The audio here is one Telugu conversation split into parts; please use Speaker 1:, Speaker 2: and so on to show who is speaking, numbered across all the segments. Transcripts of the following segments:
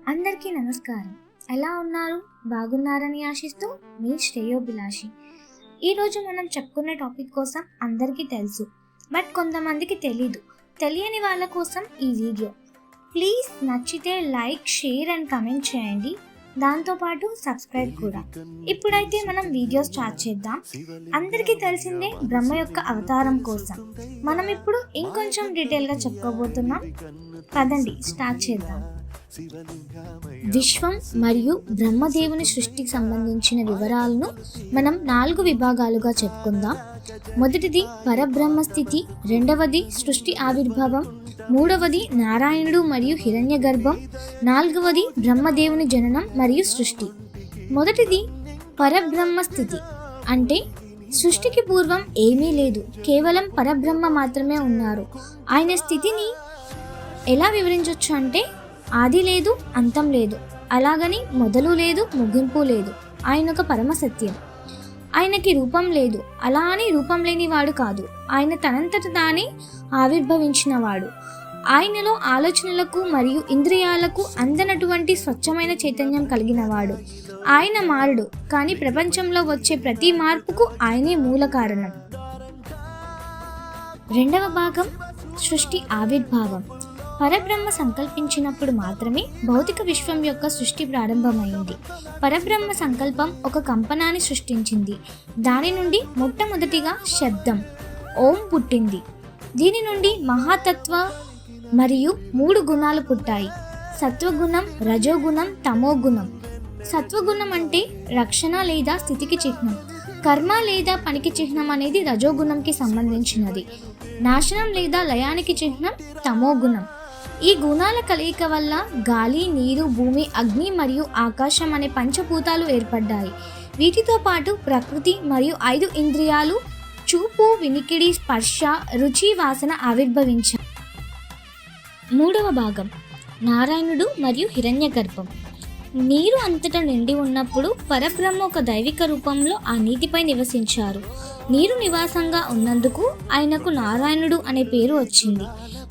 Speaker 1: అందరికీ నమస్కారం. ఎలా ఉన్నారు? బాగున్నారని ఆశిస్తూ మీ శ్రేయోభిలాషి. ఈరోజు మనం చెప్పుకునే టాపిక్ కోసం అందరికీ తెలుసు, బట్ కొంతమందికి తెలియని వాళ్ళ కోసం ఈ వీడియో. ప్లీజ్ నచ్చితే లైక్, షేర్ అండ్ కమెంట్ చేయండి, దాంతోపాటు సబ్స్క్రైబ్ కూడా. ఇప్పుడైతే మనం వీడియో స్టార్ట్ చేద్దాం. అందరికీ తెలిసిందే బ్రహ్మ యొక్క అవతారం కోసం మనం ఇప్పుడు ఇంకొంచెం డీటెయిల్గా చెప్పుకోబోతున్నాం. పదండి స్టార్ట్ చేద్దాం. విశ్వం మరియు బ్రహ్మదేవుని సృష్టికి సంబంధించిన వివరాలను మనం 4 విభాగాలుగా చెప్పుకుందాం. మొదటిది పరబ్రహ్మ స్థితి, రెండవది సృష్టి ఆవిర్భావం, మూడవది నారాయణుడు మరియు హిరణ్య గర్భం, 4వది బ్రహ్మదేవుని జననం మరియు సృష్టి. మొదటిది పరబ్రహ్మ స్థితి అంటే సృష్టికి పూర్వం ఏమీ లేదు, కేవలం పరబ్రహ్మ మాత్రమే ఉన్నారు. ఆయన స్థితిని ఎలా వివరించవచ్చు అంటే ఆది లేదు, అంతం లేదు, అలాగని మొదలు లేదు, ముగింపు లేదు. ఆయన ఒక పరమ సత్యం. ఆయనకి రూపం లేదు, అలా అని రూపం లేనివాడు కాదు. ఆయన తనంతట తానే ఆవిర్భవించినవాడు. ఆయనలో ఆలోచనలకు మరియు ఇంద్రియాలకు అందనటువంటి స్వచ్ఛమైన చైతన్యం కలిగినవాడు. ఆయన మారుడు, కానీ ప్రపంచంలో వచ్చే ప్రతి మార్పుకు ఆయనే మూల కారణం. రెండవ భాగం సృష్టి ఆవిర్భావం. పరబ్రహ్మ సంకల్పించినప్పుడు మాత్రమే భౌతిక విశ్వం యొక్క సృష్టి ప్రారంభమైంది. పరబ్రహ్మ సంకల్పం ఒక కంపనాన్ని సృష్టించింది. దాని నుండి మొట్టమొదటిగా శబ్దం ఓం పుట్టింది. దీని నుండి మహాతత్వ మరియు 3 గుణాలు పుట్టాయి: సత్వగుణం, రజోగుణం, తమోగుణం. సత్వగుణం అంటే రక్షణ లేదా స్థితికి చిహ్నం, కర్మ లేదా పనికి చిహ్నం అనేది రజోగుణంకి సంబంధించినది, నాశనం లేదా లయానికి చిహ్నం తమోగుణం. ఈ గుణాల కలయిక వల్ల గాలి, నీరు, భూమి, అగ్ని మరియు ఆకాశం అనే పంచభూతాలు ఏర్పడ్డాయి. వీటితో పాటు ప్రకృతి మరియు 5 ఇంద్రియాలు చూపు, వినికిడి, స్పర్శ, రుచి, వాసన ఆవిర్భవించాయి. మూడవ భాగం నారాయణుడు మరియు హిరణ్య గర్భం. నీరు అంతటా నిండి ఉన్నప్పుడు పరబ్రహ్మ ఒక దైవిక రూపంలో ఆ నీటిపై నివసించారు. నీరు నివాసంగా ఉన్నందుకు ఆయనకు నారాయణుడు అనే పేరు వచ్చింది.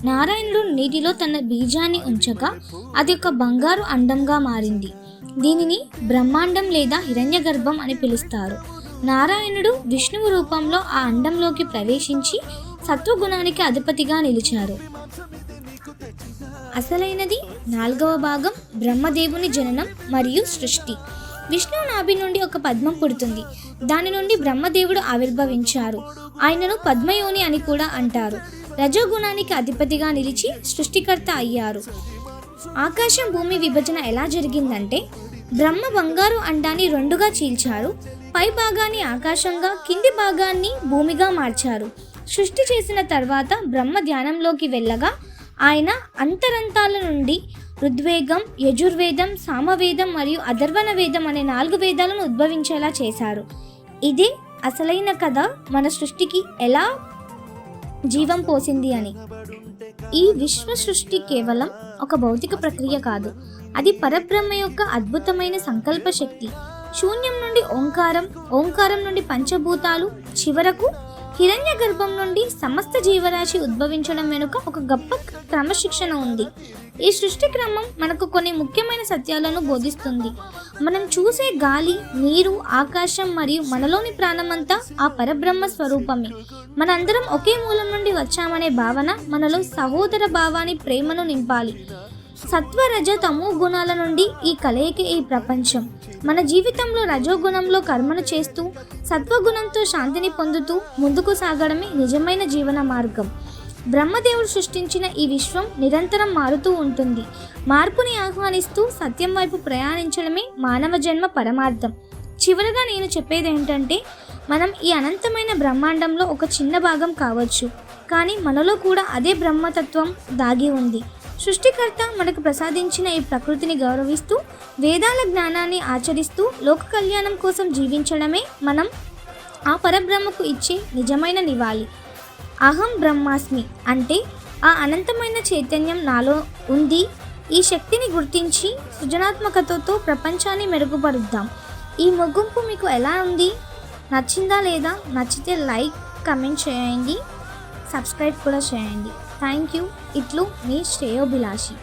Speaker 1: నారాయణుడు నీటిలో తన బీజాన్ని ఉంచగా అది ఒక బంగారు అండంగా మారింది. దీనిని బ్రహ్మాండం లేదా హిరణ్య గర్భం అని పిలుస్తారు. నారాయణుడు విష్ణువు రూపంలో ఆ అండంలోకి ప్రవేశించి సత్వగుణానికి అధిపతిగా నిలిచారు. అసలైనది 4వ భాగం బ్రహ్మదేవుని జననం మరియు సృష్టి. విష్ణువు నాభి నుండి ఒక పద్మం పుడుతుంది. దాని నుండి బ్రహ్మదేవుడు ఆవిర్భవించారు. ఆయనను పద్మయోని అని కూడా అంటారు. రజోగుణానికి అధిపతిగా నిలిచి సృష్టికర్త అయ్యారు. ఆకాశం భూమి విభజన ఎలా జరిగిందంటే బ్రహ్మ బంగారు అండాన్ని 2గా చీల్చారు. పై భాగాన్ని ఆకాశంగా, కింది భాగాన్ని భూమిగా మార్చారు. సృష్టి చేసిన తర్వాత బ్రహ్మ ధ్యానంలోకి వెళ్ళగా ఆయన అంతరంతాల నుండి ఋగ్వేదం, యజుర్వేదం, సామవేదం మరియు అథర్వణ వేదం అనే 4 వేదాలను ఉద్భవించేలా చేశారు. ఇదే అసలైన కథ, మన సృష్టికి ఎలా జీవం పోసింది అని. ఈ విశ్వ సృష్టి కేవలం ఒక భౌతిక ప్రక్రియ కాదు, అది పరబ్రహ్మ యొక్క అద్భుతమైన సంకల్ప శక్తి. శూన్యం నుండి ఓంకారం, ఓంకారం నుండి పంచభూతాలు, చివరకు హిరణ్య గర్భం నుండి సమస్త జీవరాశి ఉద్భవించడం వెనుక ఒక గొప్ప క్రమశిక్షణ ఉంది. ఈ సృష్టి క్రమం మనకు కొన్ని ముఖ్యమైన సత్యాలను బోధిస్తుంది. మనం చూసే గాలి, నీరు, ఆకాశం మరియు మనలోని ప్రాణమంతా ఆ పరబ్రహ్మ స్వరూపమే. మనందరం ఒకే మూలం నుండి వచ్చామనే భావన మనలో సహోదర భావాన్ని, ప్రేమను నింపాలి. సత్వ, రజ, తమో గుణాల నుండి ఈ కలయిక ఈ ప్రపంచం. మన జీవితంలో రజోగుణంలో కర్మను చేస్తూ సత్వగుణంతో శాంతిని పొందుతూ ముందుకు సాగడమే నిజమైన జీవన మార్గం. బ్రహ్మదేవుడు సృష్టించిన ఈ విశ్వం నిరంతరం మారుతూ ఉంటుంది. మార్పుని ఆహ్వానిస్తూ సత్యం వైపు ప్రయాణించడమే మానవ జన్మ పరమార్థం. చివరగా నేను చెప్పేది ఏంటంటే, మనం ఈ అనంతమైన బ్రహ్మాండంలో ఒక చిన్న భాగం కావచ్చు, కానీ మనలో కూడా అదే బ్రహ్మతత్వం దాగి ఉంది. సృష్టికర్త మనకు ప్రసాదించిన ఈ ప్రకృతిని గౌరవిస్తూ వేదాల జ్ఞానాన్ని ఆచరిస్తూ లోక కళ్యాణం కోసం జీవించడమే మనం ఆ పరబ్రహ్మకు ఇచ్చే నిజమైన నివాళి. అహం బ్రహ్మాస్మి అంటే ఆ అనంతమైన చైతన్యం నాలో ఉంది. ఈ శక్తిని గుర్తించి సృజనాత్మకతతో ప్రపంచాన్ని మెరుగుపరుద్దాం. ఈ ముగింపు మీకు ఎలా ఉంది? నచ్చిందా లేదా? నచ్చితే లైక్, కమెంట్ చేయండి, సబ్స్క్రైబ్ కూడా చేయండి. Thank you. ఇట్లు మీ శ్రేయోభిలాషి.